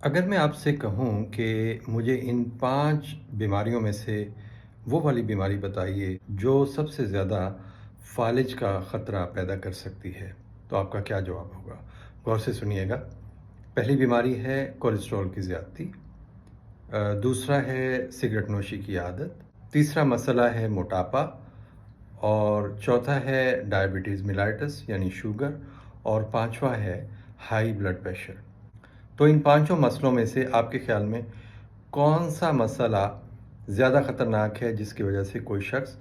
اگر میں آپ سے کہوں کہ مجھے ان 5 بیماریوں میں سے وہ والی بیماری بتائیے جو سب سے زیادہ فالج کا خطرہ پیدا کر سکتی ہے، تو آپ کا کیا جواب ہوگا؟ غور سے سنیے گا۔ پہلی بیماری ہے کولیسٹرول کی زیادتی، دوسرا ہے سگریٹ نوشی کی عادت، تیسرا مسئلہ ہے موٹاپا، اور چوتھا ہے ڈائبٹیز میلائٹس یعنی شوگر، اور پانچواں ہے ہائی بلڈ پریشر۔ تو ان پانچوں مسئلوں میں سے آپ کے خیال میں کون سا مسئلہ زیادہ خطرناک ہے جس کی وجہ سے کوئی شخص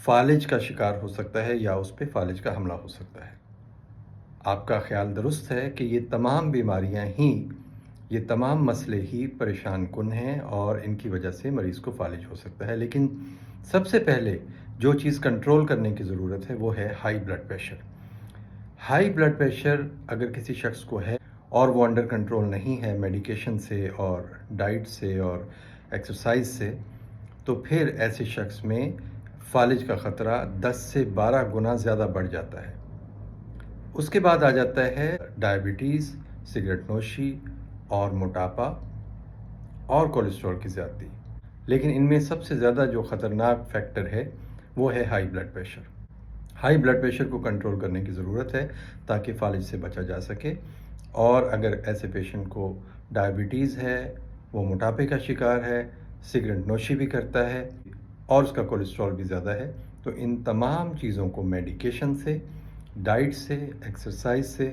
فالج کا شکار ہو سکتا ہے یا اس پہ فالج کا حملہ ہو سکتا ہے؟ آپ کا خیال درست ہے کہ یہ تمام بیماریاں ہی، یہ تمام مسئلے ہی پریشان کن ہیں اور ان کی وجہ سے مریض کو فالج ہو سکتا ہے، لیکن سب سے پہلے جو چیز کنٹرول کرنے کی ضرورت ہے وہ ہے high blood pressure. High blood pressure اگر کسی شخص کو ہے اور وہ انڈر کنٹرول نہیں ہے میڈیکیشن سے اور ڈائٹ سے اور ایکسرسائز سے، تو پھر ایسے شخص میں فالج کا خطرہ 10 سے 12 گنا زیادہ بڑھ جاتا ہے۔ اس کے بعد آ جاتا ہے ڈائبٹیز، سگریٹ نوشی اور موٹاپا اور کولیسٹرول کی زیادتی، لیکن ان میں سب سے زیادہ جو خطرناک فیکٹر ہے وہ ہے high blood pressure. High blood pressure کو کنٹرول کرنے کی ضرورت ہے تاکہ فالج سے بچا جا سکے، اور اگر ایسے پیشنٹ کو ڈائبٹیز ہے، وہ موٹاپے کا شکار ہے، سگریٹ نوشی بھی کرتا ہے اور اس کا کولیسٹرول بھی زیادہ ہے، تو ان تمام چیزوں کو میڈیکیشن سے، ڈائٹ سے، ایکسرسائز سے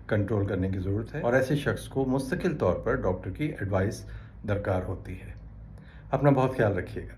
کنٹرول کرنے کی ضرورت ہے، اور ایسے شخص کو مستقل طور پر ڈاکٹر کی ایڈوائس درکار ہوتی ہے۔ اپنا بہت خیال رکھیے گا۔